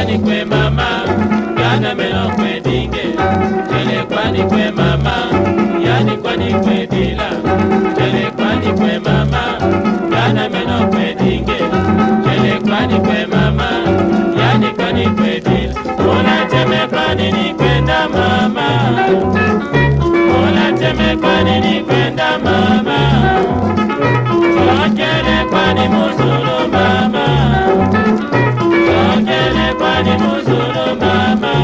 kwani kwe mama yana meno kwe dinge tele kwani kwe mama yani kwani kwe dila tele kwani kwe mama yana meno kwe dinge tele kwani kwe mama yani kwani kwe dila unateme kwani ni kwenda mama unateme kwani ni kwenda mama Ongele kwani muzulu mama Ongele kwani muzulu mama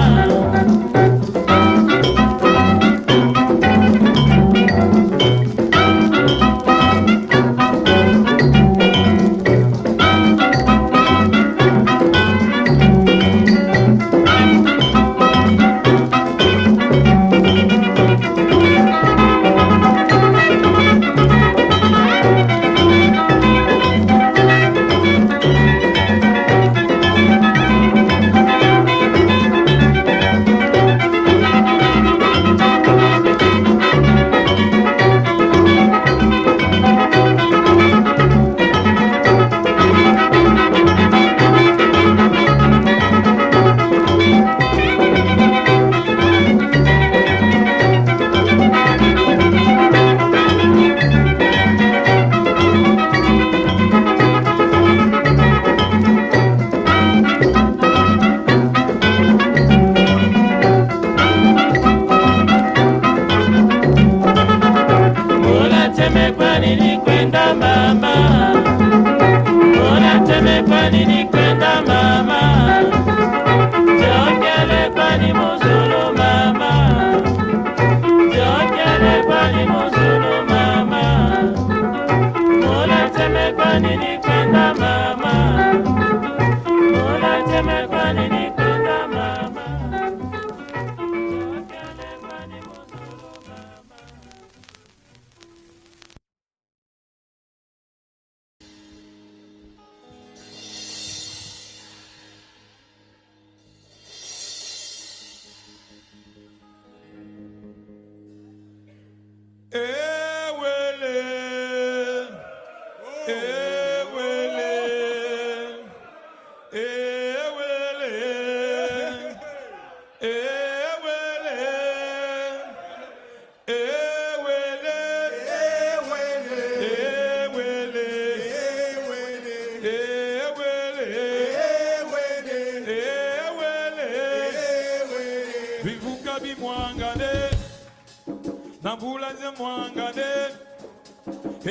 Nambulaze mwangane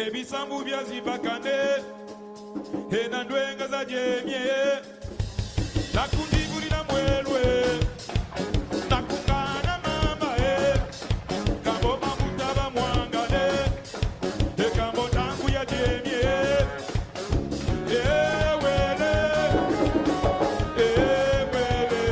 Ebisambu bya zibakane Enandwenga za jemye Nakundibulira mwelwe Nakungana mama Kambo mamutaba mwangane Kambo tangu ya jemye Ewele Ewele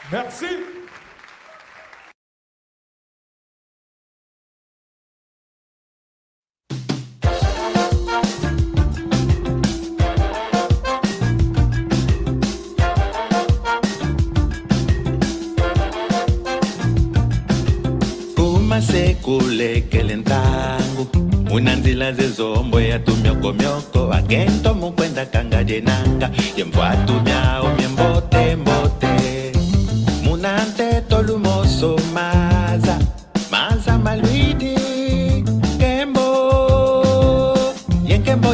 Merci. Sekule kelentangu unanzila zezombo ya tumyoko agento mukwenda kanga jenanga yemvatu myao myembote mbote munante tolumoso maza malwidi kembo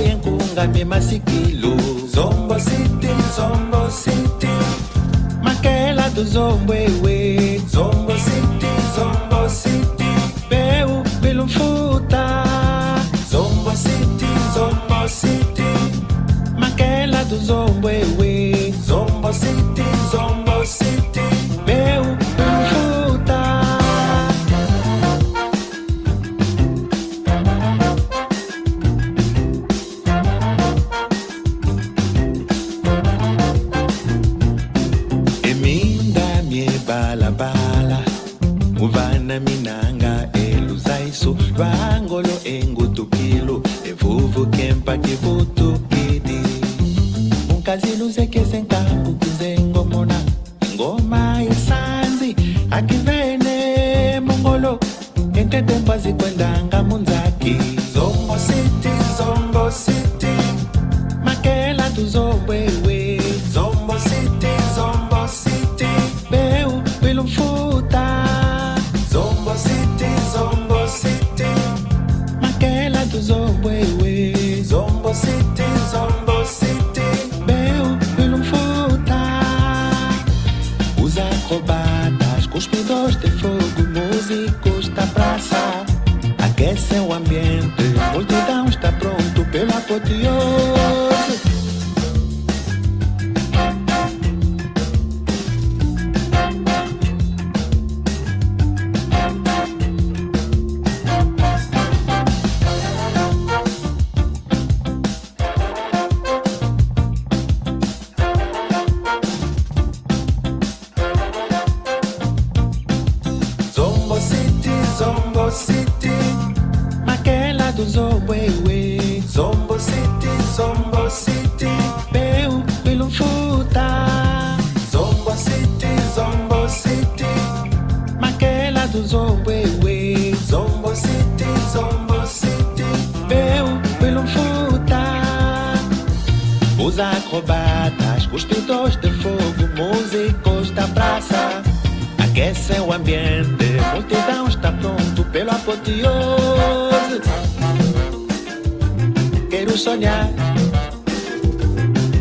yenkunga masikilu zombo city makela do zombewe zombo city Peu pelo futa Zombo City Makela do Zombo ewe Zombo City Peu pelo futa Eminda mie bala Uvana minanga eluzaisu Rangolo engutukilo Evuvu kempa kivutukidi Unkaziluze kezenkangu kuzengo mona Ngoma isanzi Akivene mongolo Ente tembazi kwendanga munzaki Zombo City Makela tu zombewe Zombo City Peu pilumfuta Zombo City Makela do Zombo ewe Zombo City Meu pelo futa Os acrobatas, cuspidores de fogo Músicos da praça Aquecem o ambiente Multidão está pronto pelo apoteose Makela do Zombo ewe Zombo City Peu pelo futa Zombo City Makela do Zombo ewe Zombo City Peu pelo futa Os acrobatas, cuspidores de fogo Músicos da praça Aquecem o ambiente Multidão está pronto pelo apoteose Quero sonhar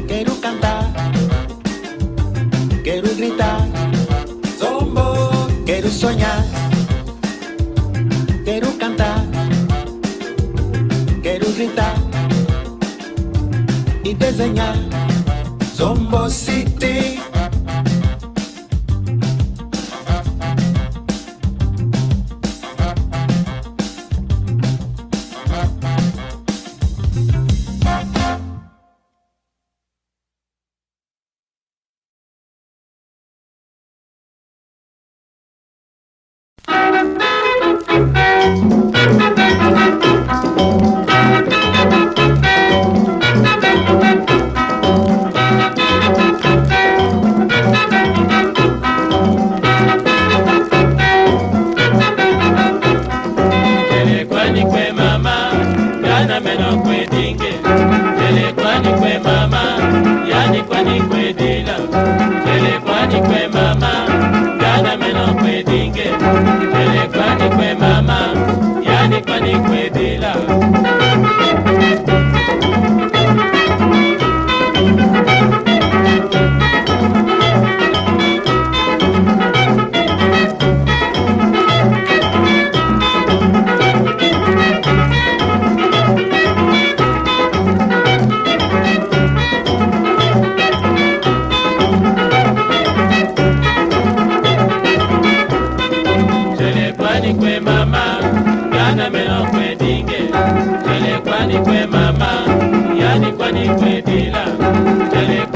Quero cantar Quero gritar Zombo Quero sonhar Quero cantar Quero gritar E desenhar Zombo City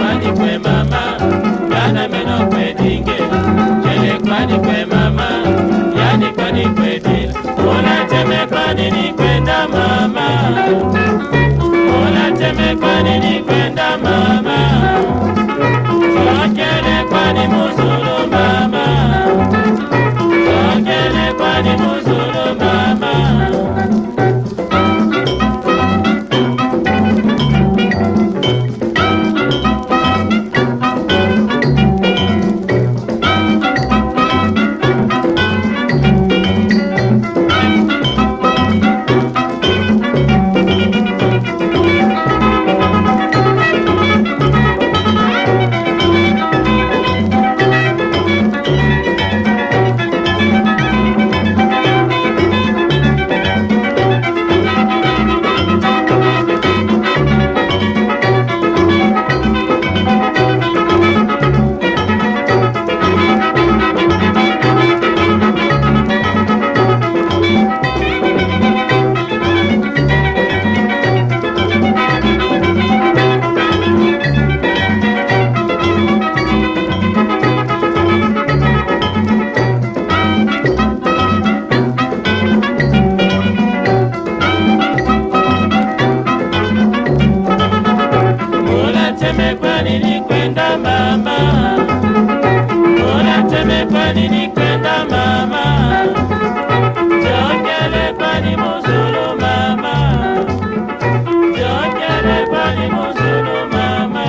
Kwani kwe mama, yana meno kwe dinge. nini kwenda mama? Unateme kwa nini kwenda mama? Sokele kwa ni muzuru mama. Sokele kwa ni muzuru mama. Unateme kwa nini kwenda mama? Unateme kwa nini kwenda mama? Sokele kwa ni muzuru mama. Sokele kwa ni muzuru mama.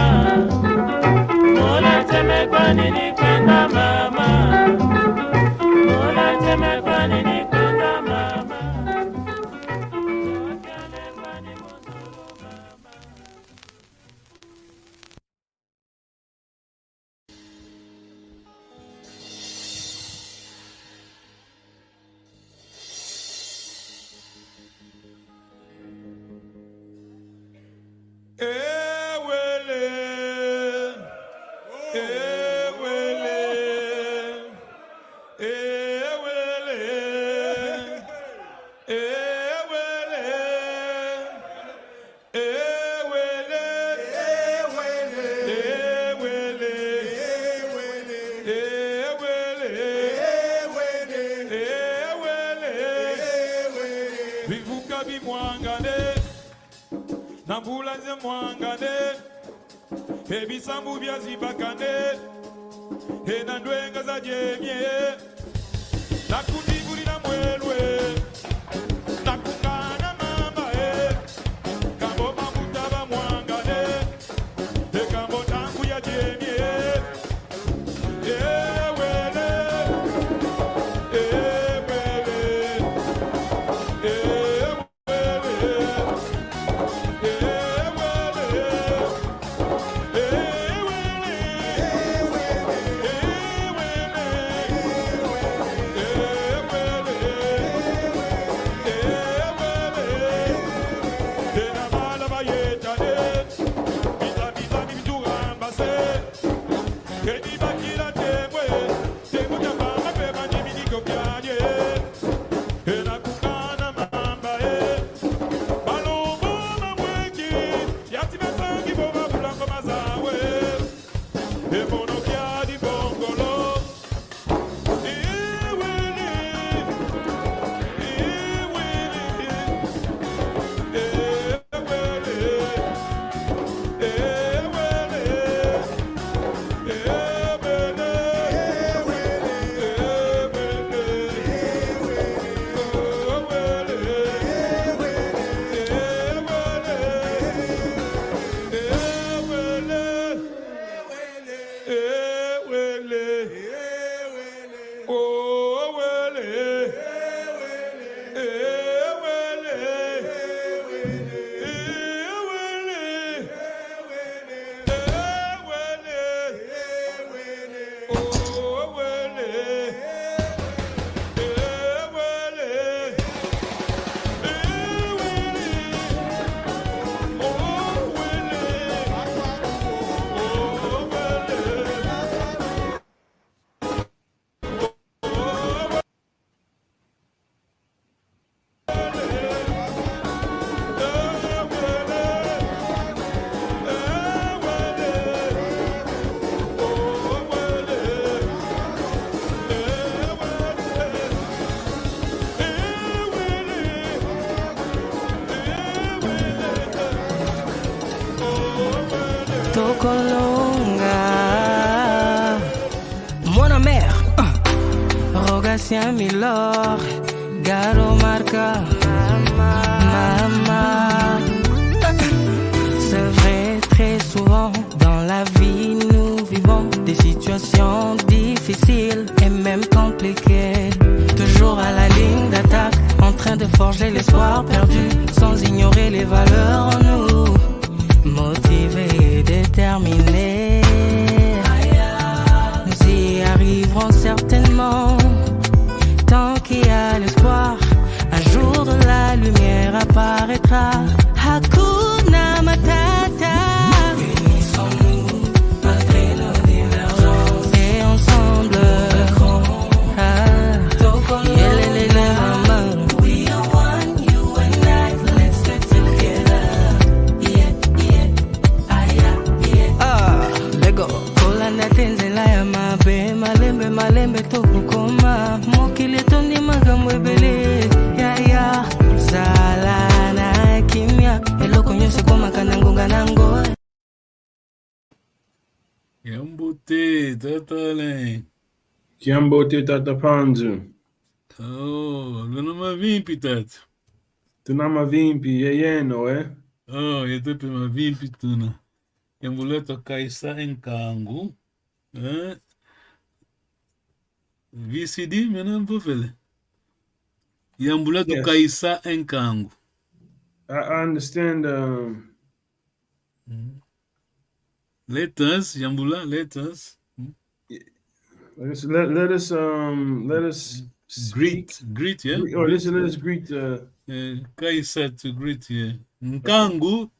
Unateme kwa nini kwenda mama? Unateme kwa nini kwenda mama? Sokele kwa ni muzuru mama. Ewele, ewele, ewele, ewele, ewele, ewele, ewele, bivuka bimwangane nambula nze mwangane ebisambu byazibakane enandwenga zajemye nakundibulira mwelwe nakungana mama kamboma mutaba mwangane ekambo tangu yajemye ewele ewele Christian Milor, Garo Marca, Mama. C'est vrai, très souvent dans la vie nous vivons des situations difficiles et même compliquées. Toujours à la ligne d'attaque, en train de forger l'espoir perdu, sans ignorer les valeurs en nous, motivés et déterminés. Nous y arriverons certainement, tant qu'il y a l'espoir, un jour de la lumière apparaîtra. Hakuna Matata. Unissons-nous malgré nos divergences et ensemble we are one, you and I, let's stick together. Lego kolanda tenzela ya mabe malembe malembe tokukoma mokili tondi makambo ebele ya sala na kimya eloko nyonso koma kanangonga nango. Yambote, tatale. Kiambote Tata Panzu. Oh, luna vimpi tata. Tunama vimpi yeyeno, Oh, yetepe mavimpi tuna. Yambuleta kaisa enkangu. VCD, mena mpofele. Yambuleta Yes. kaisa enkangu. I understand. Let us, Yambula, let us. Let us speak. Greet, yeah? Or let us greet. Kaisa to greet, yeah. Nkangu,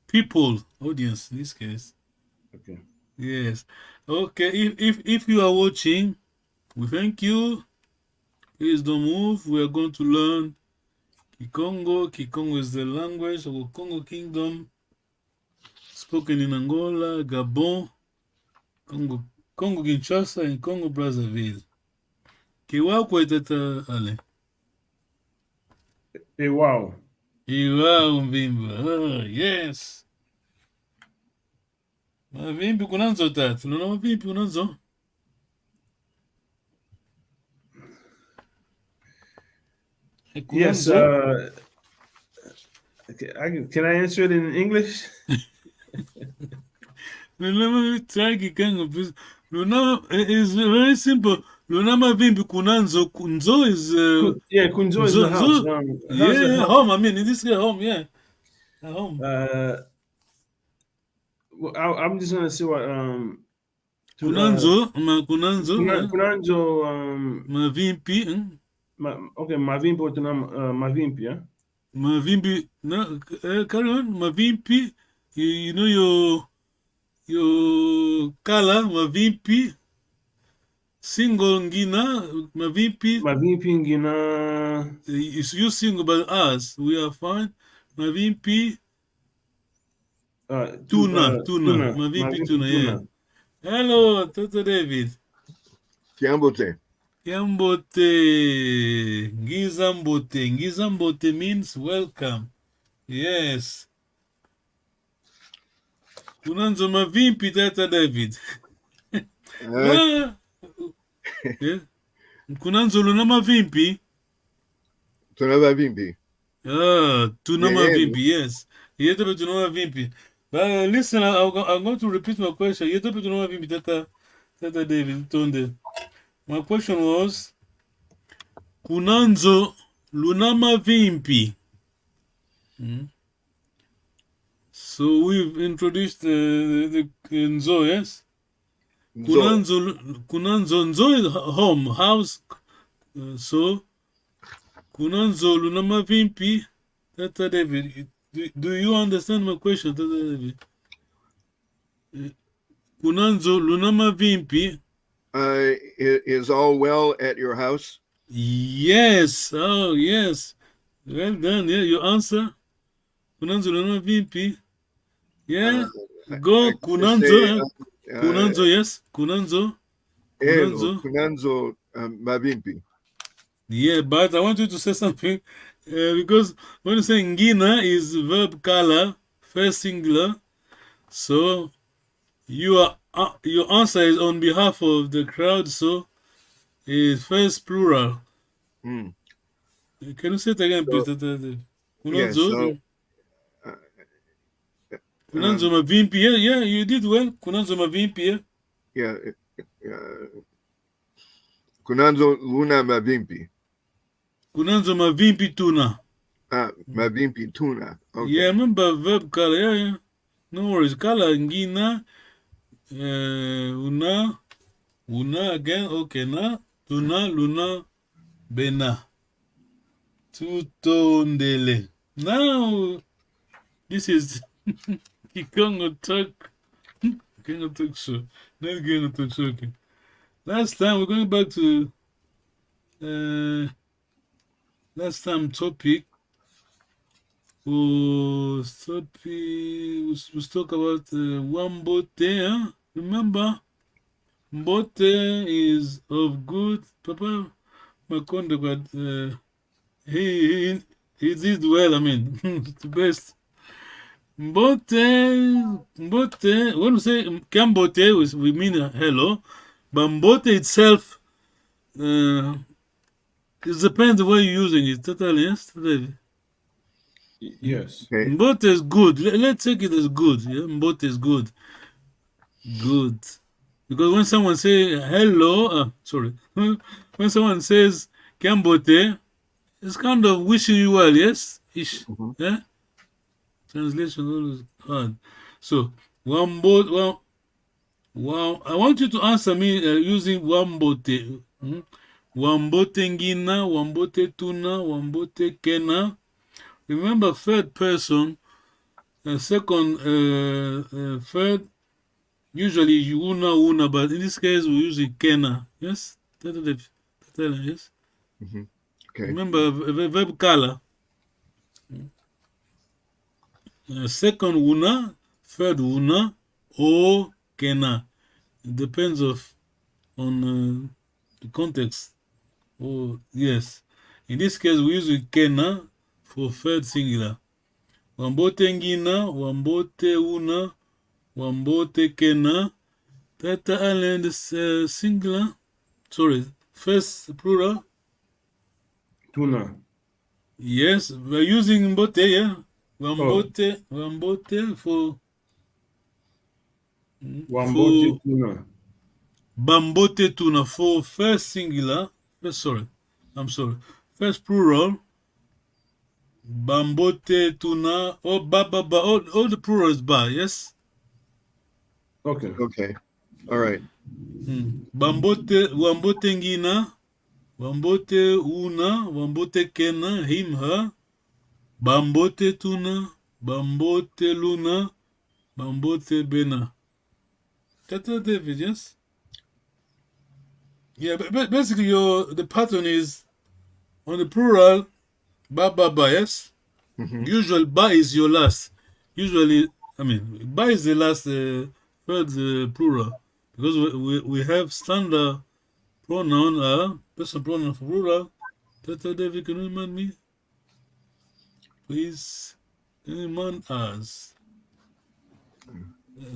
people, audience, in this case. Okay. Yes. Okay, if you are watching, we thank you. Please don't move. We are going to learn Kikongo. Kikongo is the language of the Congo Kingdom, spoken in Angola, Gabon, Congo Kinshasa, and Congo Brazzaville. Kiwako etata ale. Wow. Iwa Mbimba. Oh, yes. Mavimbi kunanzo tatu. Nuna mavimbi kunanzo. Yes. Can I answer it in English? Luna try Kikongo, please. Luna is very simple. Luna mavimbi kunanzo. Kunzo is Kunzo is the house. Yeah, home. I mean, in this case, home. Yeah, at home. Well, I'm just gonna see what Kunanzo, Kunanzo mavimbi. Okay, mavimbi tuna mavimbi, yeah. Mavimbi, no, carry on. Mavimbi, you know your color, mavimbi. Single ngina, mavimbi. Mavimbi ngina. You single, but us, we are fine. Mavimbi. Tuna. Mavimbi tuna, yeah. Hello, Toto David. Kiambote. Ngizambote. Ngizambote means welcome. Yes. Kunanzo mavimbi, Tata David. Yeah. Kunanzo luna mavimbi. Tuna mavimbi. Tuna mavimbi, yes. Yetepe tuna mavimbi. But listen, I'm going to repeat my question. Yetepe tuna mavimbi, Tata David Tonde. My question was, Kunanzo luna mavimbi. So we've introduced the Nzo, yes? Kunanzo Nzo is home, house. So Kunanzo luna mavimbi, Tata David. Do you understand my question, Tata David? Kunanzo luna mavimbi. Is all well at your house? Yes. Oh, yes. Well done. Yeah, your answer. Kunanzo luna mavimbi. Yeah. Go Kunanzo. Kunanzo, yes. Kunanzo. Kunanzo mavimbi. Yeah, but I want you to say something because when you say ngina is verb color, first singular, so your answer is on behalf of the crowd. So is first plural. Mm. Can you say it again, So- please? Yeah, so Kunanzo mavimpi, yeah, you did well. Kunanzo mavimpi, yeah. yeah, kunanzo luna mavimpi. Kunanzo mavimpi tuna. Mavimpi tuna. Okay. Yeah, remember verb kala, yeah. No worries. Kala ngina, una again, okay, na, tuna, luna, bena. Tutondele. Now, this is Kikongo talk. Kikongo talk show. Not Kikongo talk show, okay. Last time, we're going back to last time topic was we talk about Wambote, huh? Remember? Mbote is of good. Papa Makonde, but he did well, I mean, the best. Mbote, when we say Kambote, we mean hello, but Mbote itself, it depends where you're using it. Totally, yes? Totally. Yes. Okay. Mbote is good. Let's take it as good. Yeah, Mbote is good. Good. Because when someone say hello, sorry, when someone says Kambote, it's kind of wishing you well, yes? Ish. Mhm. Yeah? Translation is always hard. So, Wambote, I want you to answer me using Wambote. Wambote ngina, Wambote tuna, Wambote kena. Remember, third person, second, third, usually you una, but in this case we're using kena. Yes? Yes? Okay. Remember, verb kala. Second una, third una, or kena. It depends on the context. Oh, yes. In this case, we're using kena for third singular. Wambote ngina, wambote una, wambote kena. Tata island is singular. Sorry, first plural. Tuna. Yes, we're using mbote, yeah. Wambote for Wambote tuna. Bambote tuna for first singular. First plural. Bambote tuna or ba. All the plural is ba, yes? Okay. Okay. All right. Wambote ngina, wambote una, wambote kena, him, her. Bambote tuna, bambote luna, bambote bena. Tata David, yes? Yeah, but basically the pattern is on the plural, ba, yes? Mhm. Usually ba is your last. Usually, I mean, ba is the last third plural. Because we have standard pronoun, personal pronoun for plural. Tata David, can you remind me? Please, can you remind us?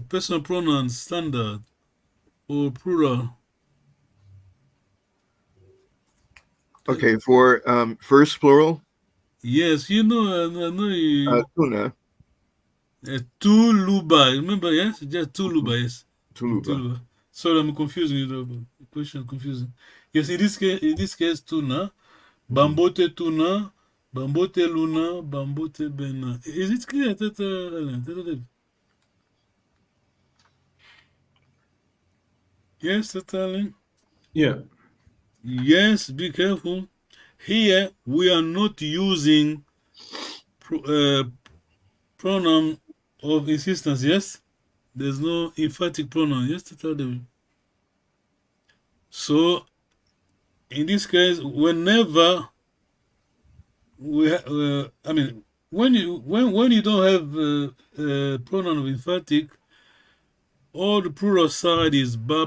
Personal pronoun standard or plural. Okay. For first plural, Yes, you know, I know you. tuna, Tuluba, remember, yes? Just Tuluba, yes. tuluba. Sorry, I'm confusing you, though. The question is confusing. Yes, in this case, tuna, bambote tuna, bambote luna, bambote bena. Is it clear, Tata Alan? Tata David? Yes, Tata Alan? Yeah. Yes, be careful. Here, we are not using pronoun of insistence, yes? There's no emphatic pronoun, yes, Tata David? So, in this case, whenever when you don't have pronoun of emphatic, all the plural side is ba.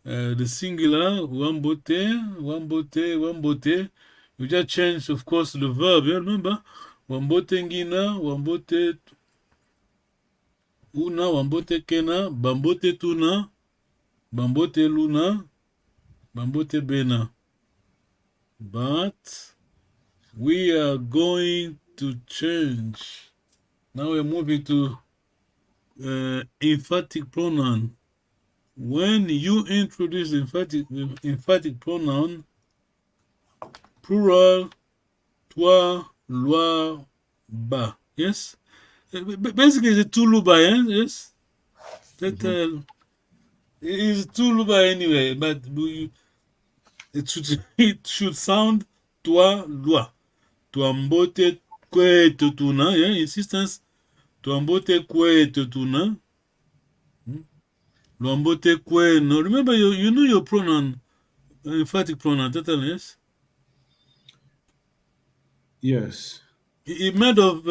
The singular, wambote. You just change, of course, the verb. Yeah, remember, wambote ngina, wambote una, wambote kena, bambote tuna, bambote luna, Bambote bena. But we are going to change. Now we're moving to emphatic pronoun. When you introduce emphatic pronoun, plural, toi, loi, ba. Yes? Basically, it's a tuluba, yes? That, it's tuluba anyway, but it should sound toi, loi. Tuambote kwe tutuna, yeah? Insistence. Tuambote kwe tutuna. Luambote kwe no. Remember, you know your pronoun, emphatic pronoun, yes? Yes. It made of,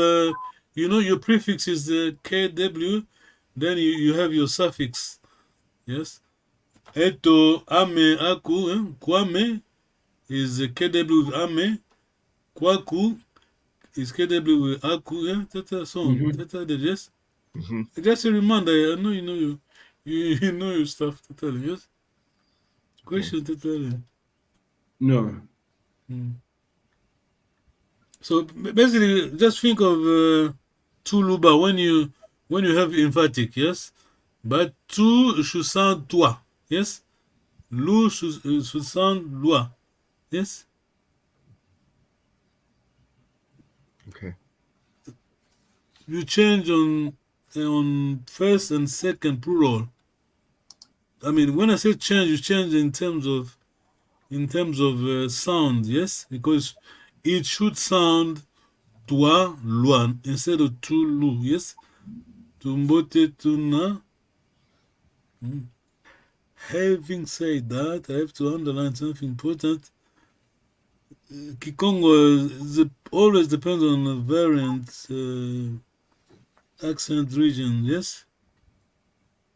your prefix is the KW, then you have your suffix, yes? Eto, ame, aku, kwame is KW with ame, kwaku is KW with aku, yeah? That's song, yes? Just a reminder, I know you know you know your stuff, yes? Question, No. So basically, just think of tuluba when you have emphatic, yes. But tu should sound toi, yes. Lu should sound loi, yes. Okay. You change on first and second plural. I mean, when I say change, you change in terms of sound, yes, because it should sound toi, loi, instead of tu, lu, yes? Tumbote, tuna. Having said that, I have to underline something important. Kikongo always depends on the variant accent region, yes?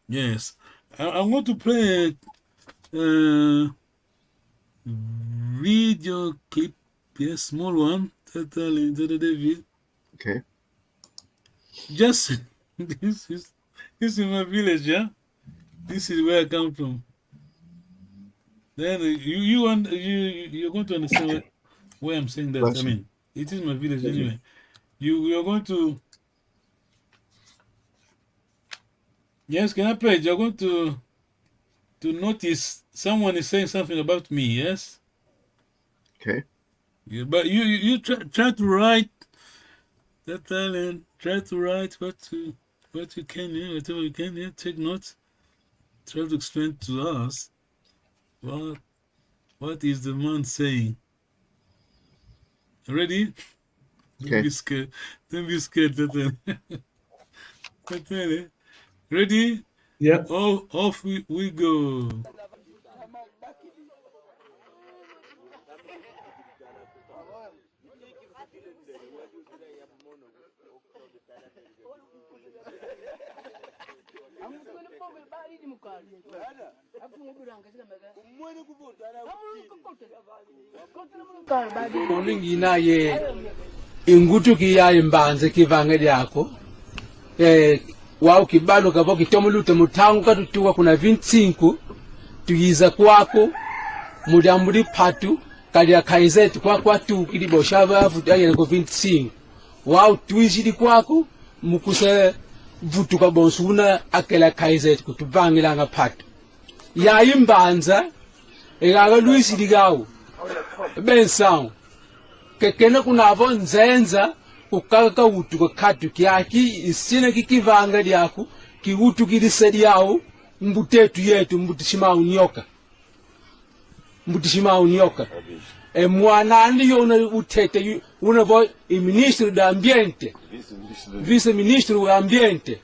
Yes. I'm going to play a video clip. Yes, small one. Okay. Just this is my village, yeah. This is where I come from. Then you're going to understand why I'm saying that. I mean, it is my village anyway. You are going to. Yes, can I play? You're going to notice someone is saying something about me. Yes. Okay. Yeah, but you try to write that talent. Try to write what you can, yeah, whatever you can, yeah. Take notes. Try to explain to us what is the man saying. Ready? Okay. Don't be scared. Ready? Yeah. Off we go. Ngina ye ingutu kiya imbanze kivange lyako wao kibalo kavo kitomulute mutangu katutuwa kuna 25 tuyiza kwako mudambuli patu kali akaizetu kwa tu kilibo shabavu ayele ko 25 wao tuizidi kwako mukuse vutu kwa bonsuna akela kaizetu kutubangila ngapatu ya imbanza egaka luisi ligawo bensawo kekene kunavo nzenza kukaka utu kwa katu kiaki isine kikivanga lyako kiutu kilisedi yao mbutetu yetu mbutishima unyoka mwana andi yona utete unavo ministro da ambiente vice ministro wa ambiente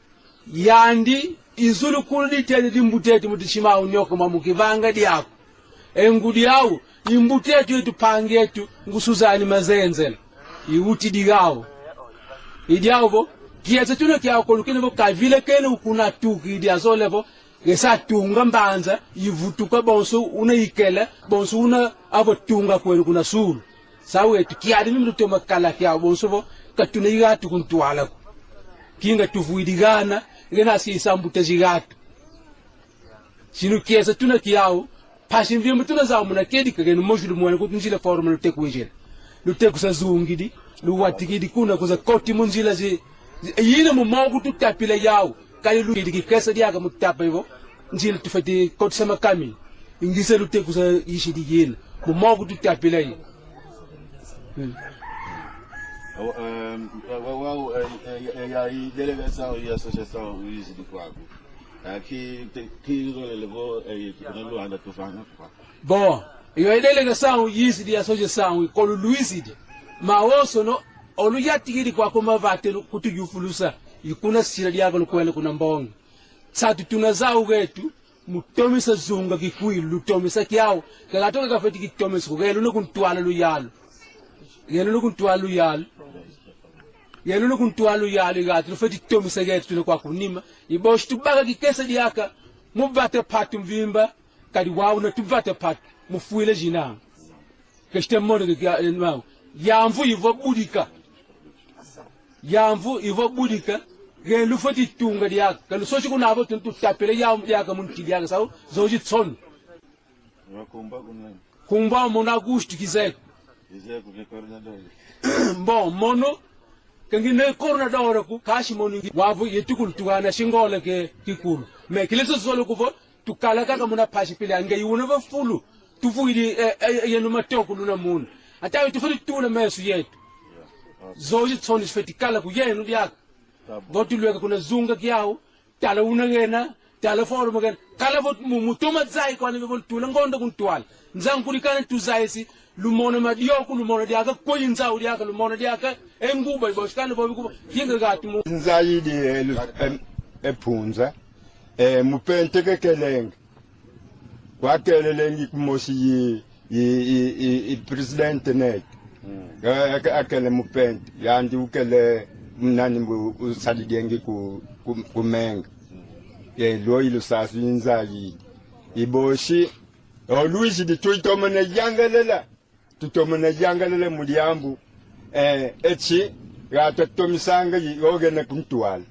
yandi izulu kuli tete dimbutete mbutishima unyoka mamukivanga lyako engudi yao imbutetu yetu pangetu ngusuzani mazenzela iuti digawo idiawo kietse tuno kya kolukene bo kavile kene ukuna tuki idiazolevo gesa tunga mbanza yivutuka bonso una ikele bonso una abo tunga kwenu kuna sulu sawe tukiadi mimluto makala kya bonso bo katuna yigatu kuntwala kinga tuvuidigana gena si sambute jigatu sinu kietse tuno kyawo pashin vimba tuna za muna kedi kage no moshi lumwana kuti njila forum lu teku wejela lu teku sa zungidi lu watikidi kuna kuza koti munjila zi yina mu mogu tu tapila yao kali lu digi kesa diaga mu tapa hivyo njila tufati koti sama kami ingisa lu teku sa yishi di yina mu mogu tu tapila yi a delegação e a associação Luiz de Quago. Aqui levou a anda tufana. Bom, eu a delegação Luiz de associação e colo Luiz de maoso no oluyati gidi kwa kuma vate kutu yufulusa yikuna sira diaga lukwele kuna mbongo satu tunazao getu mutomisa zunga kikui lutomisa kiao kalatoka kafeti kitomisa kugelo nukuntwala luyalo yelo nukuntwala luyalo yelo nukuntwala luyalo gatu lufeti tomisa getu tulekwa kunima ibosh tubaga kikesa diaka mubate patu mvimba kadi wawu na tubate patu mufuile jina keshte modo ke yamvu ivo budika yamvu ivo budika ge lufati tunga diaka kalu sochi kuna abo tuntu tapele yam diaka munti diaka saw zoji tson kumba mona gusto kizek bon mono kangine coordinador ku kashi monu wavu yetukul tugana shingola ke kikuru me kileso solo ku tukala kaka mona pashi pele ange yuna va fulu tufuidi yenu matoko luna mun ata tufudi tuna mesu yetu zoji tsoni fetikala ku yenu diaka votu lweka kuna zunga kiao tala unangena tala forum again kala vot mutuma zai kwa nivel tula ngondo kuntwala nzangu kulikana tuzaisi lumona madioku lumona diaka ko yinzawu diaka lumona diaka enguba iboshikana bobi kuba yinga gati mu nzayi di ephunza mupente kekelenge wakelele kumoshi i president net akele mupente yandi ukele mnani usadidenge kumenga lo ilo sasu inzayi iboshi Luiz di tuitomana yangalela muliambu echi gata tomisanga yogena kuntwala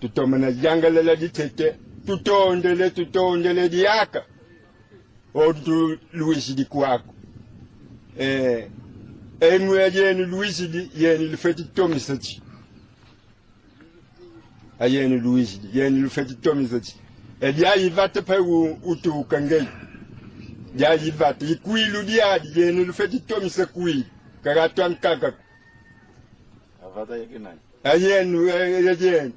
tutomana yangalela ditete tutondele diaka odu Luiz di kwako enwe yenu Luiz di yenu lufeti tomisachi ayenu Luiz di yenu lufeti tomisachi edia yivate pe utu kangei ya yivate ikuilu dia yenu lufeti tomisa kui kagatwan kaka Avata yekinani. ayenu yenu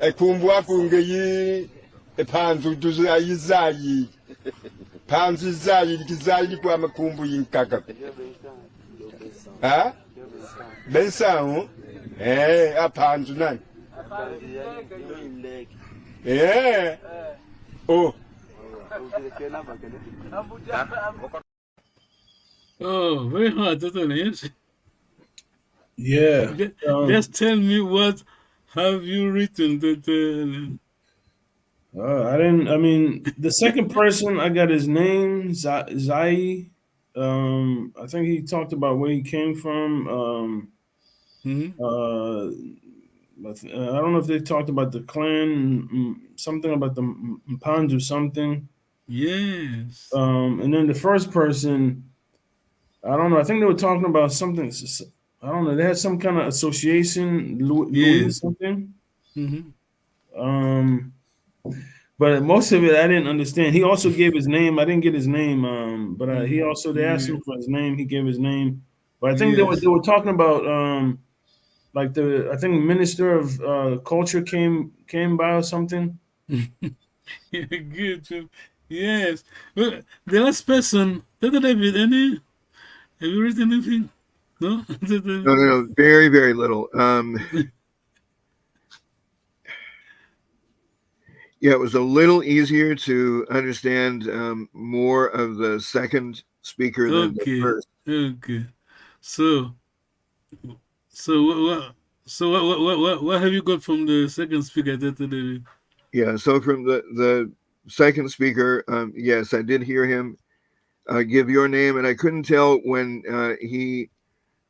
ekumbu akunge yi epanzu tuzu ayizayi panzu zayi kizayi kwa makumbu yinkaka ha bensawo apanzu nani oh Oh, very hard, totally. Yeah. Just tell me what have you written that I mean, the second person, I got his name, Zai. I think he talked about where he came from. I don't know if they talked about the clan, something about the Mpans or something. yes. And then the first person, I don't know. I think they were talking about something. I don't know. They had some kind of association, Louis something. But most of it I didn't understand. He also gave his name. I didn't get his name. But he also they asked him for his name. He gave his name. But I think they were talking about like I think Minister of Culture came by or something. Good. Yes. Well, the last person, David, have you written anything? No? No, very, very little. Yeah, it was a little easier to understand more of the second speaker than the first. Okay. So what have you got from the second speaker, David? Yeah, so from the second speaker, yes, I did hear him give your name, and I couldn't tell when he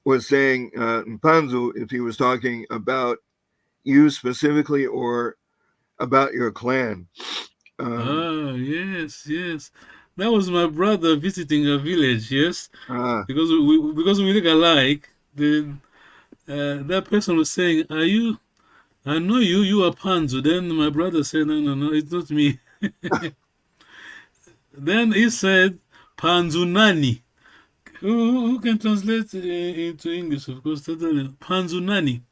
was saying Mpanzu if he was talking about you specifically or about your clan. Yes, yes. That was my brother visiting a village, yes. Ah, Because we look alike. That person was saying, "Are you? I know you. You are Panzo." Then my brother said, "No, no, no, it's not me." Then he said, "Panzunani." Who can translate into English? Of course, Panzunani.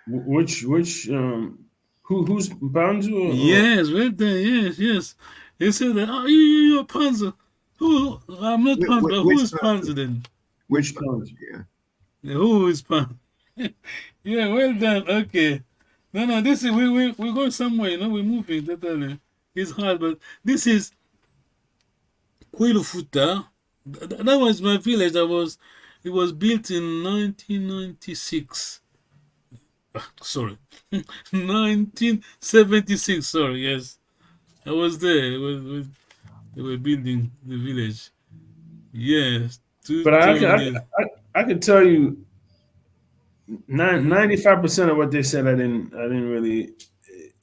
Which who's Banzu? Yes, right there. Yes, yes. He said that. Oh, you're Panzer. Who? I'm not Panzer. But who which is Panzer then? which Banzu? yeah. Yeah, who is Panzer? Yeah, well done. Okay. No, this is we're going somewhere. You know, we're moving. Totally. It's hard, but this is Kwilufuta. That was my village. It was built in 1996. Sorry, 1976. Sorry, yes, I was there when they were building the village. Yes, But years. I could tell you 95% of what they said. I didn't really.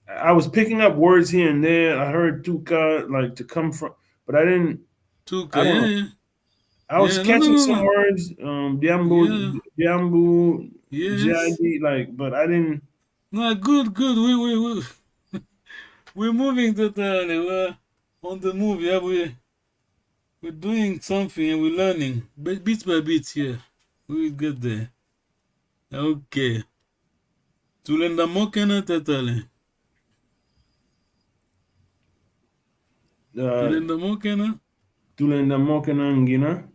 I was picking up words here and there. I heard tuka like to come from, but I didn't. Tuka, I don't know. yeah, I was yeah, catching some no. words, Yeah, Diambu, yes. JID, like, but I didn't. No, good. We're moving totally. We're on the move. Yeah, we're doing something and we're learning, bit by bit. Here, we'll get there. Okay. Tulenda mokena totally. Tulenda mokena. Tulenda mokena ngina.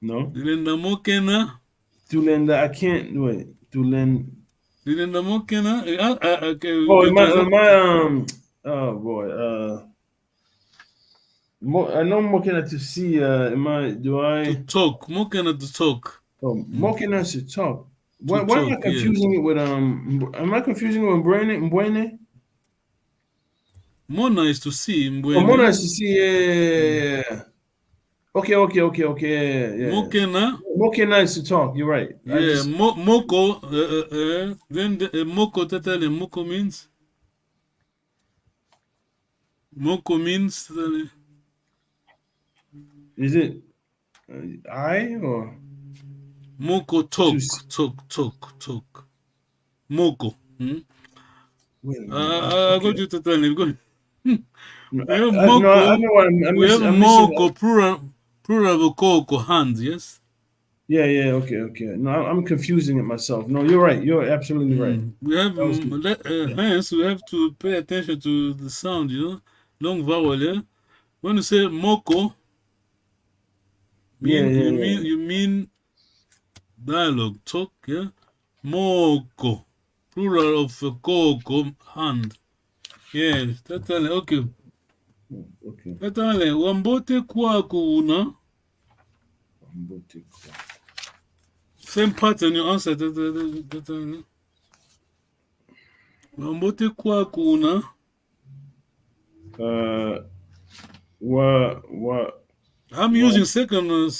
No. Tulenda mokena. Tulenda, I can't do it. Tulenda. Tulenda mokena. Okay. Oh, oh boy. I know mokena to see. Do I? To talk. Mokena to talk. Oh, mokena to talk. Why am I talk, confusing yes. it with Am I confusing it with Mbwene? Mona is to see. Oh, Mona is to see. Yeah. Okay. Yeah. Mokena is to talk. You're right. Yeah. Moko. Then moko totally. Moko means. Moko means. Is it I or Moko talk. Moko. Wait a minute. I got you totally. We have No, moko. I know what I'm We have missing. moko plural of koko hands. Yes. Yeah. Okay. No, I'm confusing it myself. No, you're right. You're absolutely right. We have hence we have to pay attention to the sound. You know, long vowel. Yeah. When you say moko, you mean dialogue, talk. Yeah. Moko, plural of koko, hand. Yes. Totally. Okay. Totally. Wambote kwa kuna. Same pattern you answer. Wambote kwa kuna. I'm using second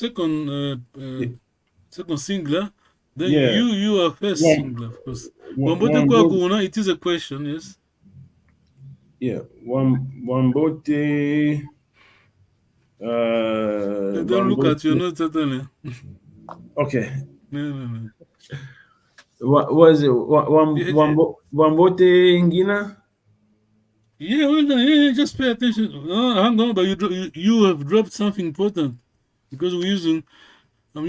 singular. Then you are first singular, of course. Wambote kwa kuna, it is a question, yes. Yeah. Wambote. Don't look at your notes, totally. Okay. No. What was it? Wambote ngina? Yeah, well done. Yeah, just pay attention. Hang on, but you have dropped something important because I'm using how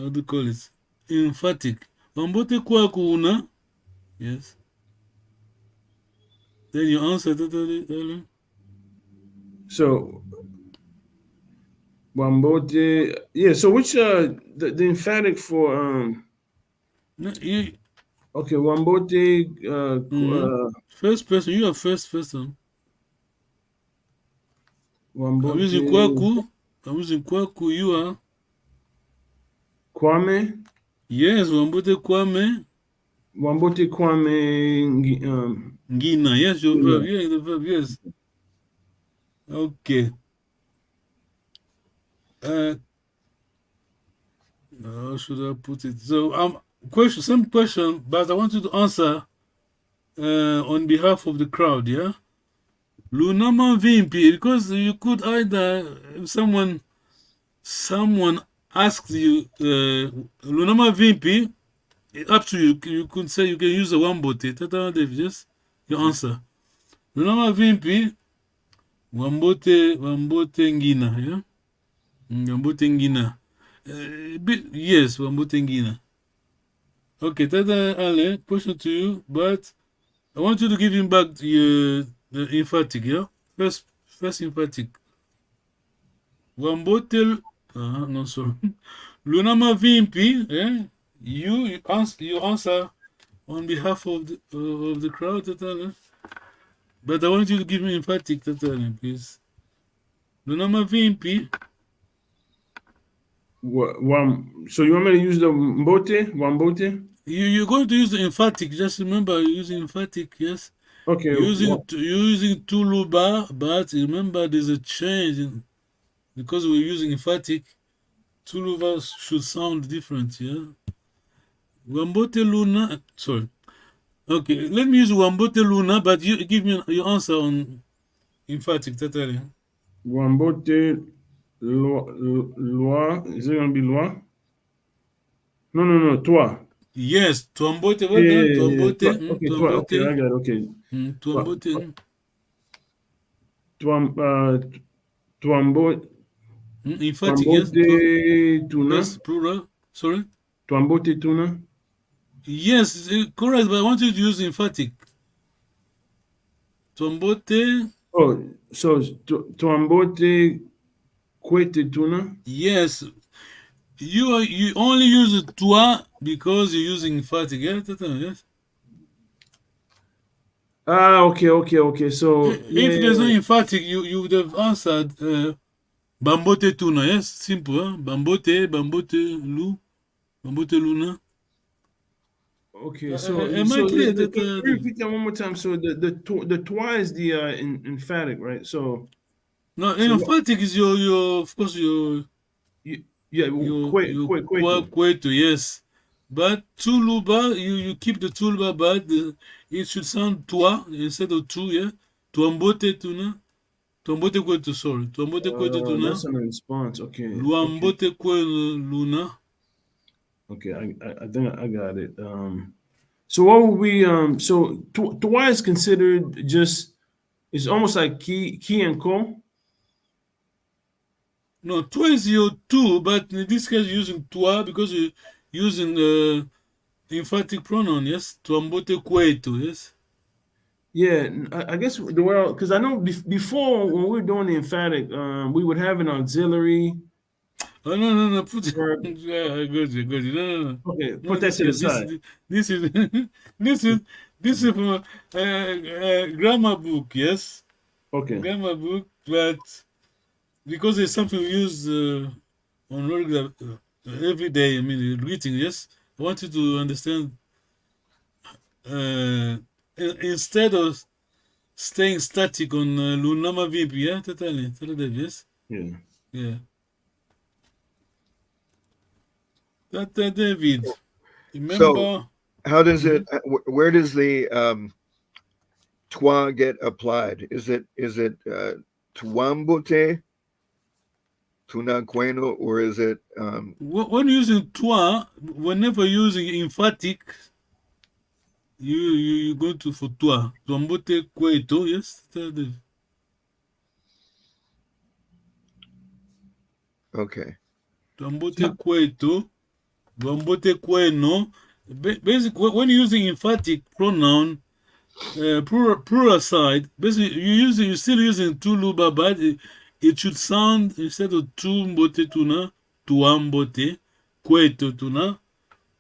do you call it? Emphatic. Wambote kwa kuna. Yes. Then you answer totally. So Wambote, yeah. So which the emphatic for okay, Wambote first person. You are first person. Wambote. I'm using kwaku. You are Kwame. Yes, Wambote Kwame. Wambote Kwame Ngina. Yes, your verb. Yeah, the verb. Yes. Okay. How should I put it? So some question, but I want you to answer on behalf of the crowd, yeah? Lunama Vimpi, because you could either, if someone asks you, Lunama Vimpi, up to you. You could say you can use the Wambote. Tata Dave, just your answer. Lunama Vimpi, Wambote Ngina, yeah? Wambote Ngina. Yes, Wambote Ngina. Okay, Tata Ale, question to you, but I want you to give him back the emphatic, yeah? First emphatic. Wambote, no, sorry. Lunama Vimpi, yeah? You answer on behalf of the crowd, Tata. But I want you to give me emphatic, Tata, please. Lunama Vimpi. So you want me to use the Mbote? Wambote? You're going to use the emphatic. Just remember using emphatic, yes? Okay. Using Tuluba, but remember there's a change because we're using emphatic. Tuluba should sound different, yeah? Wambote Luna, sorry. Okay, let me use Wambote Luna, but you give me your answer on emphatic, Tatari. Wambote Loi, is it going to be Loi? No, Toi. Yes, Tuambote, well done, Tuambote. Okay, Toi, okay, I got it, okay. Tuambote. Tuambote. Emphatic, yes. Tuna. Yes, plural, sorry. Tuambote Tuna. Yes, correct, but I want you to use emphatic. Tuambote. Oh, so Tuambote Kwete Tuna? Yes. You only use toi because you're using emphatic, yeah? Yes. Okay. So if there's no emphatic, you would have answered Bambote Tuna, yes? Simple, huh? Bambote Lu, Bambote Luna. Okay, so am I clear that repeat that one more time? So the toi is the emphatic, right? So no, emphatic is your of course your Kwetu, yes. But Tuluba, you keep the Tuluba, but it should sound toi instead of tu, yeah? Tuambote Tuna. Tuambote Kwetu, sorry. Tuambote Kwetu Tuna. That's a response, okay. Luambote Kwetu Luna. Okay, I think I got it. So what would we so toi is considered just, it's almost like ki and ko? No, toi is your tu, but in this case you're using toi because you're using emphatic pronoun, yes? Tuambote Kwetu, yes? Yeah, I guess the way, because I know before when we were doing the emphatic, we would have an auxiliary. Oh no! Put it. Yeah, good. No. Okay, put that to the side. This is from grammar book, yes. Okay. Grammar book, but because it's something we use on regular every day. I mean, greeting. Yes, I want you to understand. Instead of staying static on Lunama Vimpi, yeah, totally, yes. Yeah. That David, remember? So, how does it? Where does the toi get applied? Is it tuambote, tunaqueno, or is it? When using toi, whenever using emphatic, you go to for toi. Tuambote Kwetu, yes, David. Okay. Tuambote Kwetu. Wambote Kweno. Basically, when you're using emphatic pronoun, plural side, basically you're still using Tuluba, but it should sound, instead of Tumbote Tuna, Tuambote, Kweto Tuna,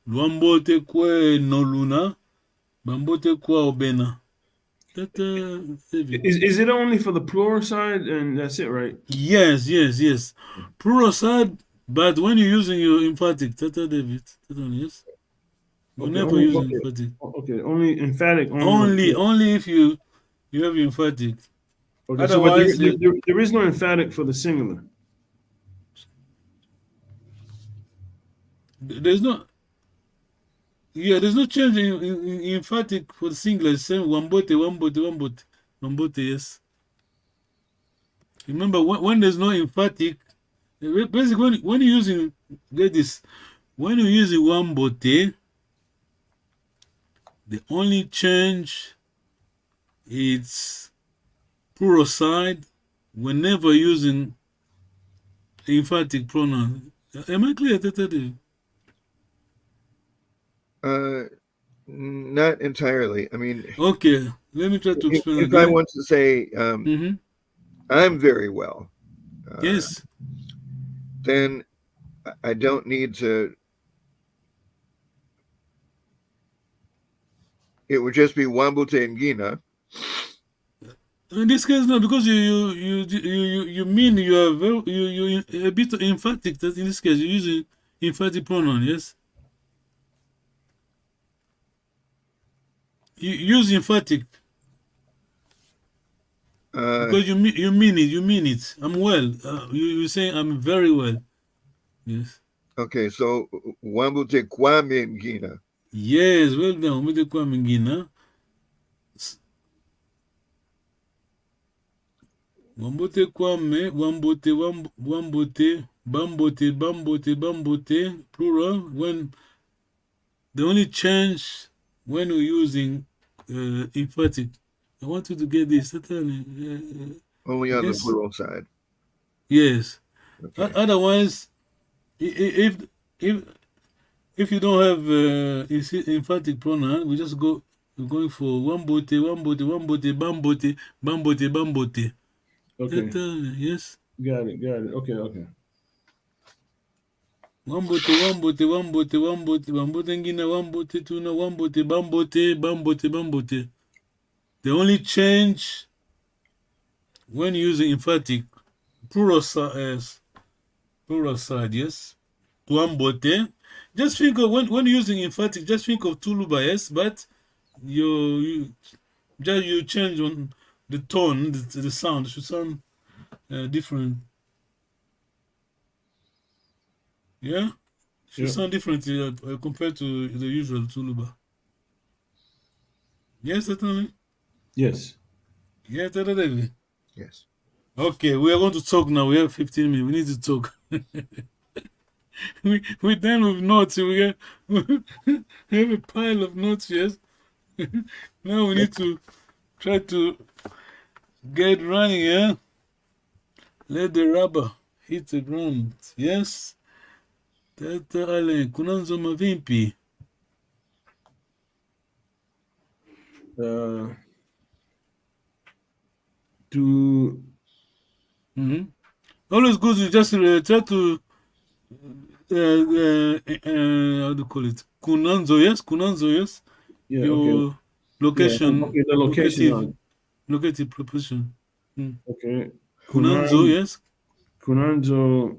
Luambote Kweno Luna, Bambote Kwa Obena. Is it only for the plural side and that's it, right? Yes. Plural side. But when you're using your emphatic, Tata David, yes? Whenever using emphatic. Okay, only emphatic. Only if you have emphatic. Okay, otherwise, so there is no emphatic for the singular. There's no. Yeah, there's no change in emphatic for the singular. Same wambote, yes. Remember, when there's no emphatic, basically when you're using, get this, when you're using wambote, the only change is plural side whenever using emphatic pronoun. Am I clear, Tete? Not entirely. I mean, okay, let me try to explain if again. I want to say, I'm very well. Yes. Then I don't need to. It would just be Wambute Ngina. In this case, no, because you mean you are very you a bit emphatic. That in this case you're using emphatic pronoun. Yes. You use emphatic because you mean it. I'm well. You saying I'm very well. Yes. Okay, so Wambute Kwame Ngina. Yes, well done. Wambute Kwame Ngina. Wambote Kwame, Wambote, Bambote, plural. When the only change when we're using emphatic. I want you to get this. Only on the plural side. Yes. Okay. Otherwise, if you don't have emphatic pronoun, we just we're going for Wambote, Bambote. Okay. Yes. Got it. Okay. Wambote, ngina, Wambote, tuna, Wambote, Bambote. The only change when using emphatic, plural side, yes. Wambote. Just think of when using emphatic, just think of Tuluba, yes, but you change on the tone, the sound. It should sound different. Yeah? It should sound different compared to the usual Tuluba. Yes, certainly? Yes. Yeah, David? Yes. Okay, we are going to talk now. We have 15 minutes. We need to talk. We're done with notes. We have a pile of notes, yes? Now we need to try to get running, yeah? Let the rubber hit the ground, yes? Tata Allen, kunanzo mavimpi. Always good to just try to how do you call it? Kunanzo, yes? Yeah, your location. Yeah, okay, the location. Locative preposition. Okay. Kunanzo, yes? Kunanzo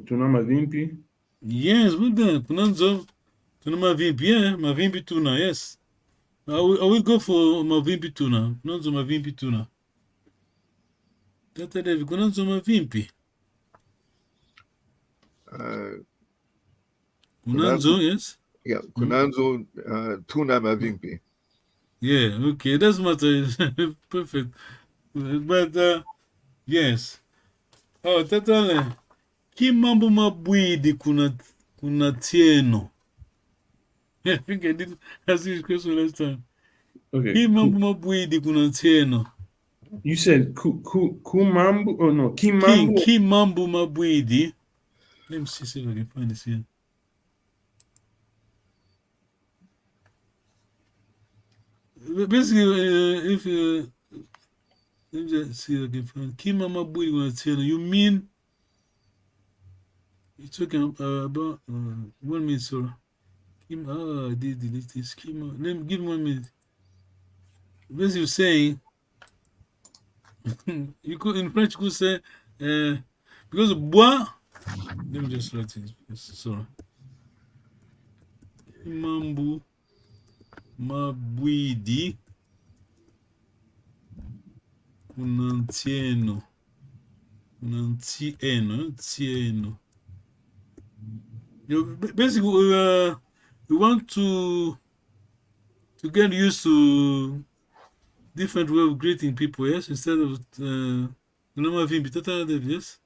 tuna mavimpi. Yes, with that. Kunanzo tuna mavimpi, yeah, mavimpi tuna, yes. I will go for mavimpi tuna. Kunanzo mavimpi tuna. Tata David, kunanzo mavimpi. Kunanzo, yes? Yeah, kunanzo tuna mavimpi. Yeah, okay, that's matter. Perfect. But, yes. Oh, Tata, ki mambo mabwidi kuna tieno. I think I did ask this question last time. Okay. Ki mambo mabwidi kuna tieno. You said kumambu? Oh no, kimambu. Ki mambo mabwidi. Let me see if I can find this here. Basically, if let me just see if I can find ki mama bwidi kuna tieno. You mean you're talking about 1 minute, sir. I did delete this. Give me 1 minute. Basically, you're saying you could in French you could say because bois. Let me just write it. Sorry. Mambu mabwidi kunantieno. Basically, we want to get used to different way of greeting people, yes, instead of normal invitator, yes.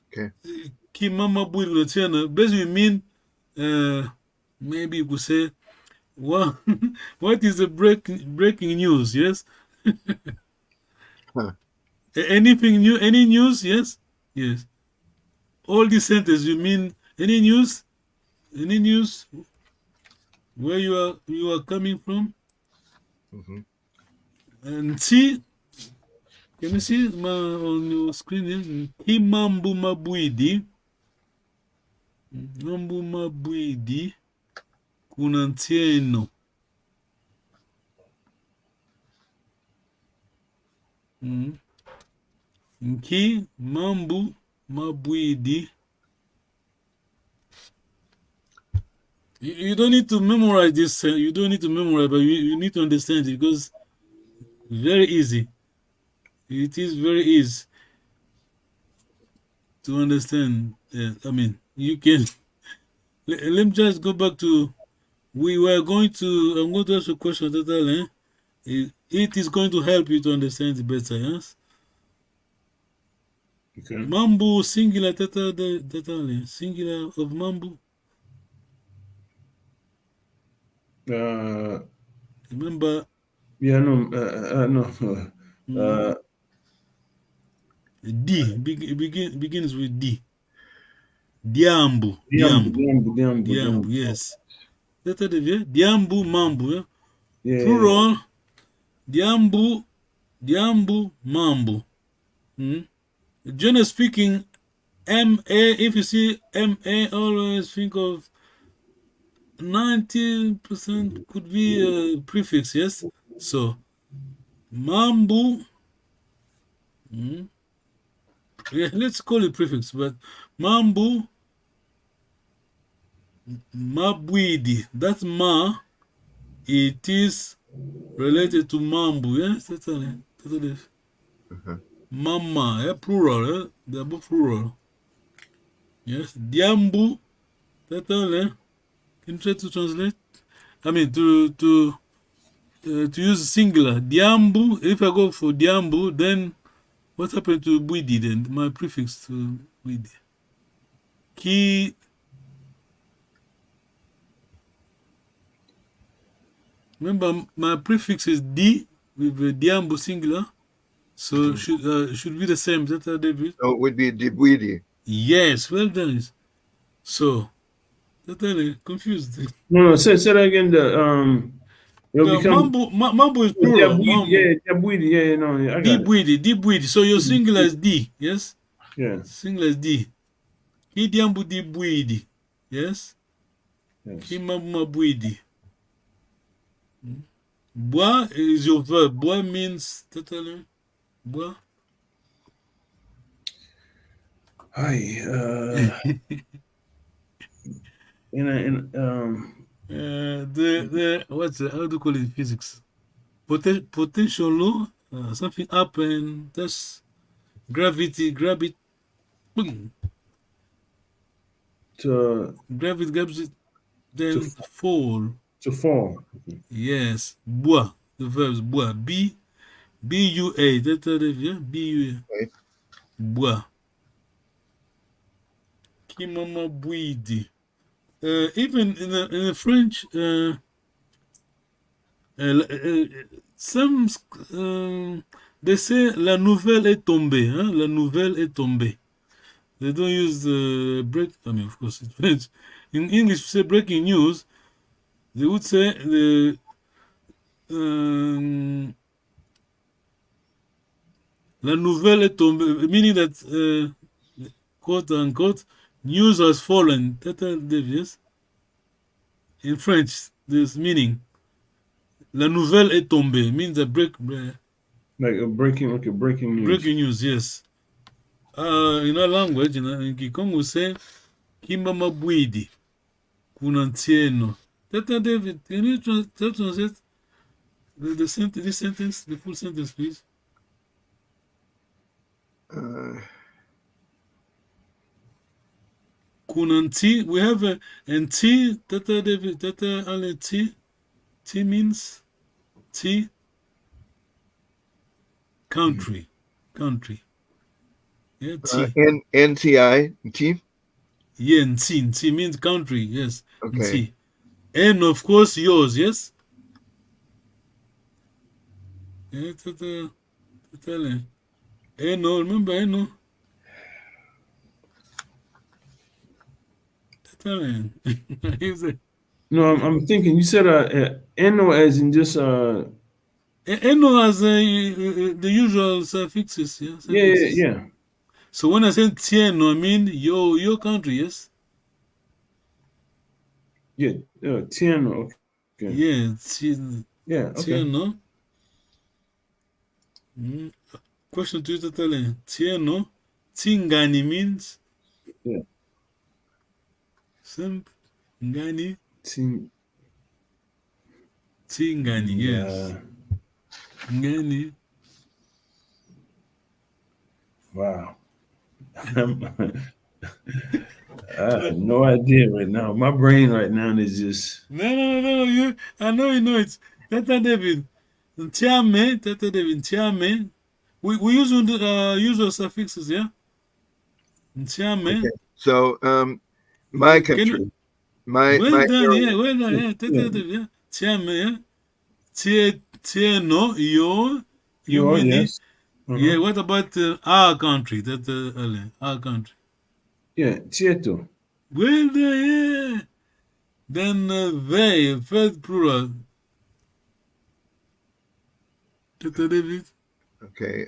Okay. Ki mama bui basically mean maybe you could say what what is the breaking news, yes. Huh. Anything new, any news, yes, yes. All these sentences you mean any news where you are coming from. Mhm. And see, can you see on your screen here? Himambu mabuidi. Mambu mabuidi. Kunantieno. Nki mambu mabuidi. You don't need to memorize this. You don't need to memorize, but you need to understand it because it's very easy. It is very easy to understand. I mean, you can. Let me just go back to. We were going to. I'm going to ask a question. It is going to help you to understand it better. Yes. Okay. Mambu singular singular of mambu. Remember. Yeah, no. D begins with D. Diambu. Diambu. Yes. Diambu mambu. Yeah. Plural. Diambu mambu. Generally speaking, MA, if you see MA, always think of 90% could be a prefix, yes? So, mambu, yeah, let's call it prefix, but mambu, mabwidi, that's ma, it is related to mambu, yes? That's it. Mama, plural, they're both plural. Yes, diambu, that's all, Can you try to translate? I mean, to use singular. Diambu, if I go for diambu, then what happened to buidi then? My prefix to buidi. Ki. Remember, my prefix is D with the diambu singular. So should be the same. That's how David. So it would be Dibwidi. Yes, well done. So totally confused. No, say that again. Mambu is plural. Diabwidi. Yeah, no, yeah, I got it. Dibwidi. So your singular is D, yes? Yeah. Singular is D. Kidiambu dibwidi. Yes? Yes. Kimambu mabwidi. Bois is your verb. Bois means totally. Bois. Hi. What's how do you call it in physics? Potential law, something happen. That's gravity. Boom. Gravity, then fall. To fall. Yes. Bois. The verbs bois. B-U-A. That's B-U-A. Right. Bois. Kimama buidi. Even in the French, some they say la nouvelle est tombée. Hein? La nouvelle est tombée. They don't use break. I mean, of course, it's French. In English, say breaking news. They would say the la nouvelle est tombée, meaning that quote unquote news has fallen. Yes. In French, this meaning la nouvelle est tombée means a like a breaking news. Breaking news, yes. In our language, in Kikongo, we say Kimama Buidi Kunantieno. David, can you translate this sentence, the full sentence, please? Kunanti. We have a and T. Tata David. Tata Ale T. T means T. Country. Country. Yeah, T. NTI T. Yeah, T. T means country. Yes. Okay. T. And of course yours. Yes. Yeah, Tata. Tata. Eno. Remember Eno. Tata. No, I'm thinking you said eno as in just Eno has the usual suffixes. Yeah. Suffixes. yeah. So when I say Tieno, I mean your country. Yes. Yeah, Tieno. Okay. Yeah, Yeah, okay. Tieno. Question to you totally. Tieno. Tingani means Yeah. Ngani. Ting, Tingani, yes. Ngani. Wow. I have no idea right now. My brain right now is just No. I know you know it. Tata David. Tiame. Tata David. Tiame. We use usual suffixes, yeah? Tiame. Okay. So my country. You, my well done, area. yeah. Well done, yeah. Tata David, yeah. Tiame, yeah. Tieno, your meaning. yes. Yeah, what about our country? Our country. Yeah, Tieto. Well done, yeah. Then they, first plural. Tata David. Okay.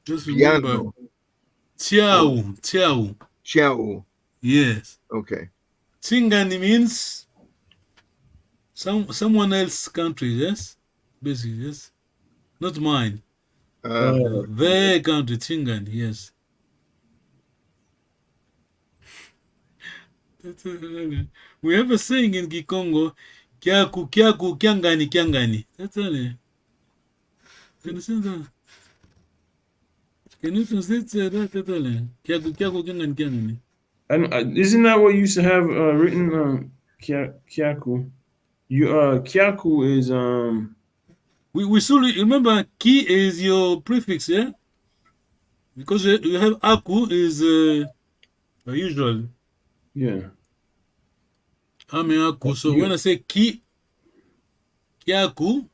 Just remember. Piano. Tiao. Xiao. Yes. Okay. Tingani means someone else's country, yes? Basically, yes. Not mine. Their country, Tingani, yes. We have a saying in Kikongo, Kyaku, Kyangani. That's all. Can you understand that? Can you translate that? That's all. Kyaku, Kyangani. And isn't that what you used to have written? Kyaku. Kyaku is We still remember ki is your prefix, yeah? Because you have aku is usual. yeah. Ame aku. So when I say ki, kyaku,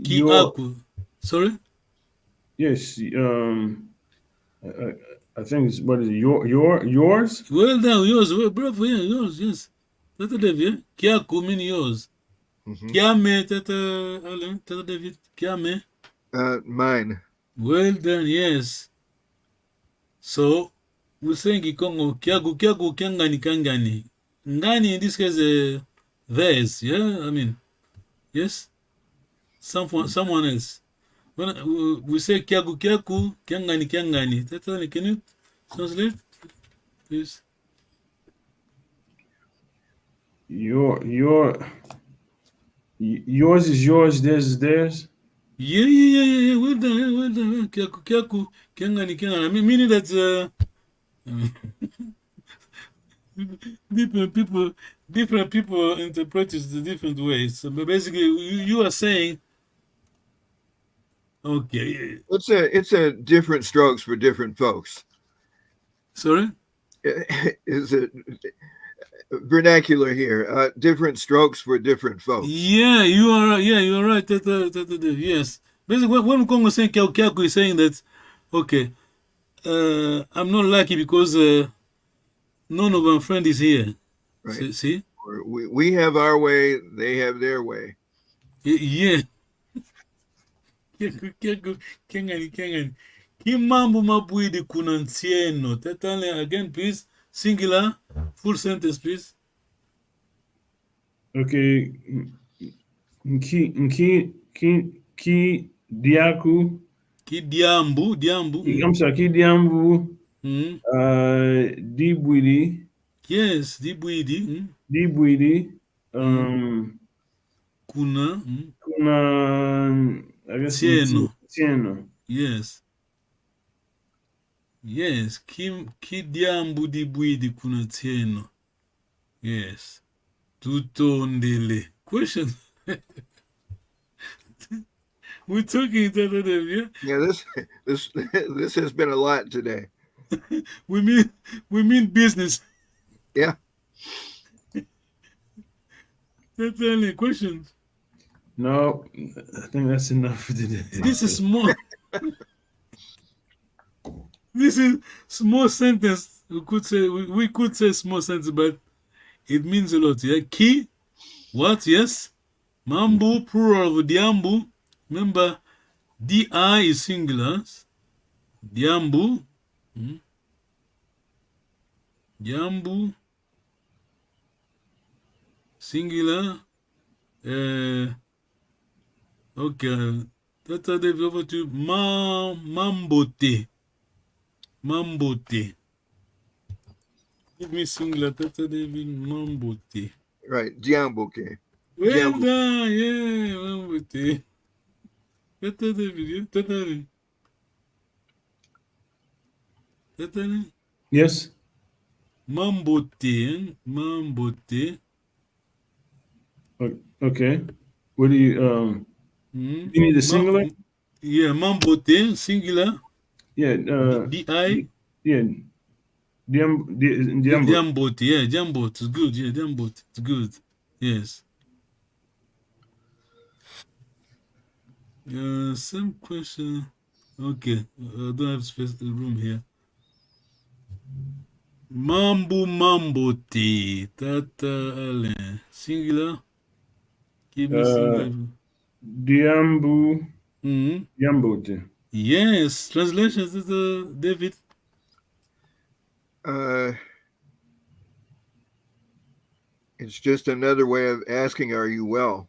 ki aku. Sorry? Yes. I think it's what is it? Yours? Well done, yours. Well, bravo, yeah, yours, yes. Tata David, yeah? Kyaku mean yours. Kyame, Tata David. Kyame. Mine. Well done, yes. So we're saying Kikongo, kyaku, kangani. Ngani in this case, theirs, yeah? I mean, yes? Someone else. When we say kyaku, kangani. Tata, can you translate, please? Yours is yours, theirs is theirs. Yeah. Well done. Kyaku, kangani. I mean, meaning that different people interpret it the different ways. So basically, you are saying, okay. It's a different strokes for different folks. Sorry? Is it vernacular here? Different strokes for different folks. Yeah, you are right. Yeah, you are right. Yes. Basically, when Congo saying Kyaku is saying that, okay, I'm not lucky because none of my friend is here. Right. See? We have our way, they have their way. Yeah. Kyaku, kengani. Kimambu mabuidi kuna ntieno. Tatale again, please. Singular, full sentence, please. Okay. Ki diaku. Ki diambu. I'm sorry, ki diambu. Dibwidi. Yes, dibwidi. Dibwidi. Kuna. Kuna. I guess. Tieno. Tieno. Yes. Yes, ki diambu di bwidi kuna tieno. Yes. Tutondele. Question. We're talking to them, yeah? Yeah, this has been a lot today. we mean business. Yeah. That's only questions. No, I think that's enough for today. This is small. This is small sentence. We could say small sentence, but it means a lot. Yeah, ki, what? Yes, mambu plural of diambu. Remember, di is singular. Diambu, diambu, singular. Okay, that's how they over to mambote. Mambote. Give me singular. That's how they mean mambote. Right, Diamboke. Well done, yeah, mambote. That's how they mean. That's how Yes. Mambote, mambote. Okay. What do you you need the singular? Yeah, mambote, singular. Yeah. Di. Yeah. Diambo. Diambote, yeah, diambote. It's good, yeah, diambote. It's good. Yes. Same question. Okay, I don't have space room here. Mambote. Tata Alain. Singular. Give me singular. Diambu. Diambote. Yes. Translations, David. It's just another way of asking, "Are you well?"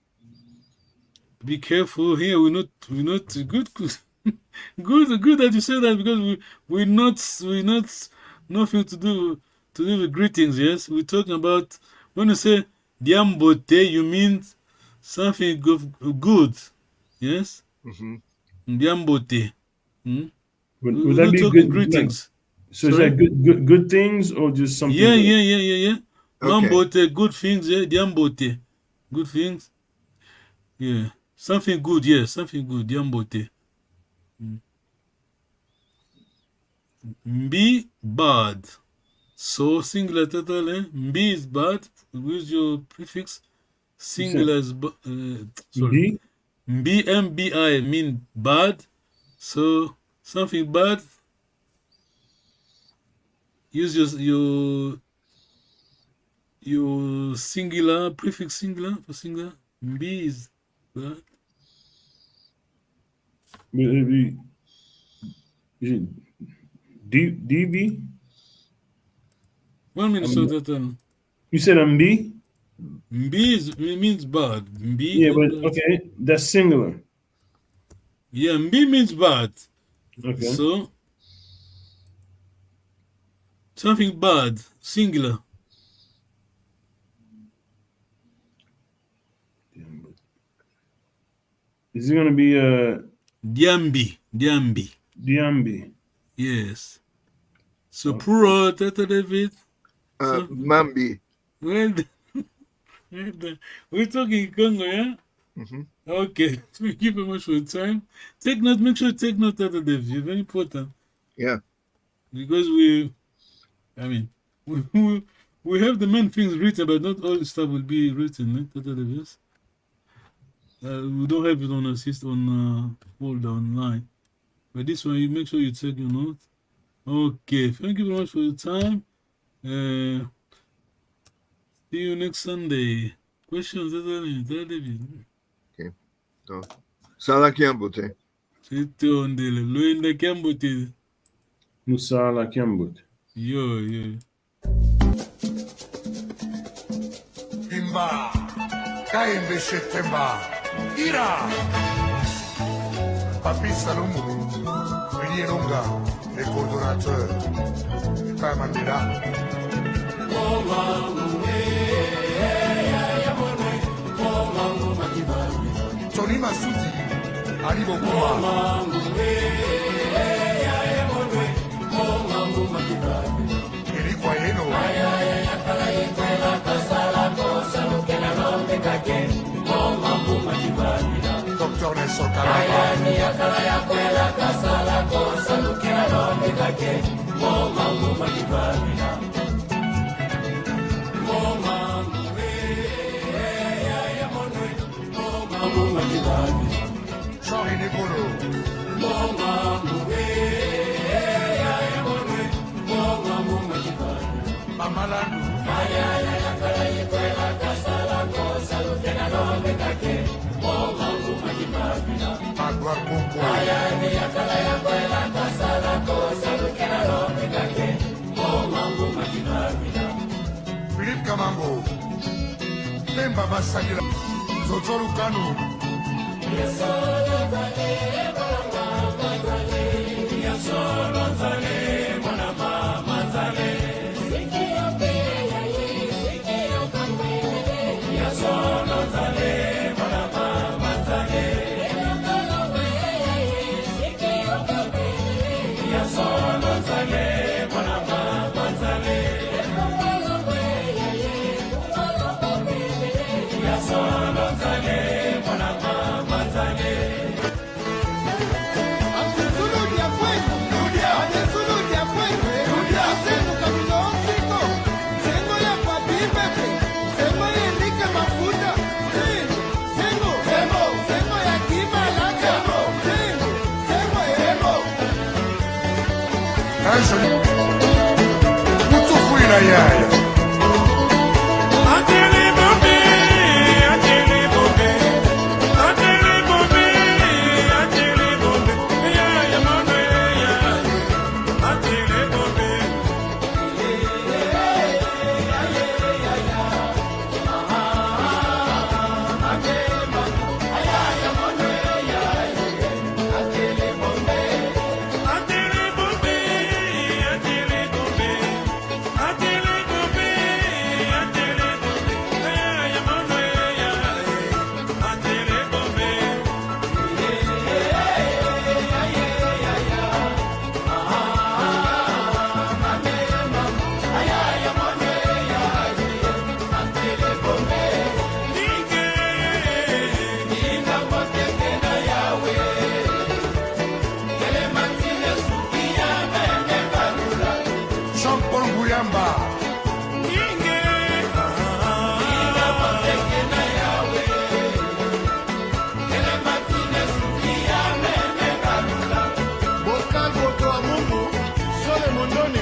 Be careful here. We're not good. Good that you say that, because we're not nothing to do with greetings. Yes, we're talking about when you say diambote, you mean something good. Yes. Diambote. Would that be good greetings? So is that good things or just something? Yeah. Okay. Mambote, good things. Yeah, diambote, good things. Yeah, something good. Yeah, something good. Diambote. Mbi bad. So singular total. Mbi is bad. Use your prefix. Singular is sorry. Mbi mbi mean bad. So something bad. Use your singular prefix singular for singular. Mbi is bad. Is it DB? 1 minute, so that you said Mbi? Mbi means bad. Mbi. Yeah, but okay, that's singular. Yeah, Mbi means bad. Okay. So something bad, singular. Is it gonna be Diambi? Diambi. Yes. So plural, Tata David. Mambi. Well done. We're talking Congo, yeah? Okay. Thank you very much for your time. Take note. Make sure you take note, Tata David. Very important. Yeah. Because we have the main things written, but not all the stuff will be written, Tata David. We don't have it on a system on folder online, but this one you make sure you take your notes. Okay, thank you very much for your time. See you next Sunday. Questions, David? Okay. So, Sala Kiambote. Sito ondele. Luenda Kiambote. Musala Kiambote. Yo. Timba. Kaimbe Shetemba. Ira! Papi Salomou, William Longa, les coordonnateurs, Père Mandela. Tony Massoudi, Ali Bokuma. Ayani yakala yakwela kasala kosa lukina lombi kake Moma muma kibabina Moma muwe ya monwe Moma muma kibabina Sorry Nikolo Moma muwe ya monwe Moma muma kibabina Mamalandu Ayani yakala yakwela kasala kosa lukina lombi kake Moma muma kibabina Magwar Kumpo Ayani yakala yakwela kasala kosa lukina lombi kake Moma muma kibabina Philip Kamango Lemba Masagira Zotoru Kanu Yasolo zale mwana zale Yasolo zale mwana mama zale Sikio peya ye sikio kamwe Yasolo zale mwana mama zale Yasolo peya ye sikio kamwe Yasolo zale mwana mama zale Yasolo peya ye kumalo kamwe Yasolo zale mwana mama zale Mutukuina yaya Jean-Paul Guyamba Bokal Boto wa Mungu, Sole Mondoni,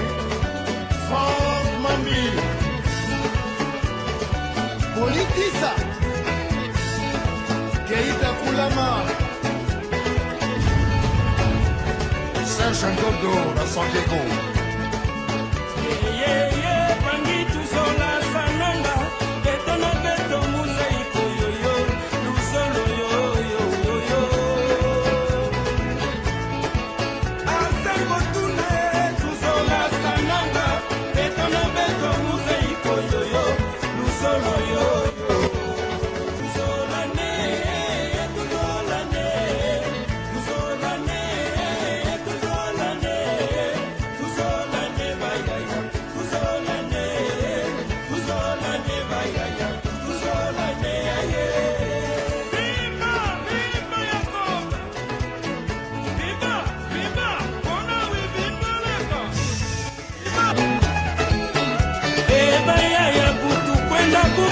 Franck Mambi, Politisa, Keita Kulama, Serge Ndodo na San Diego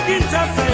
Kinshasa,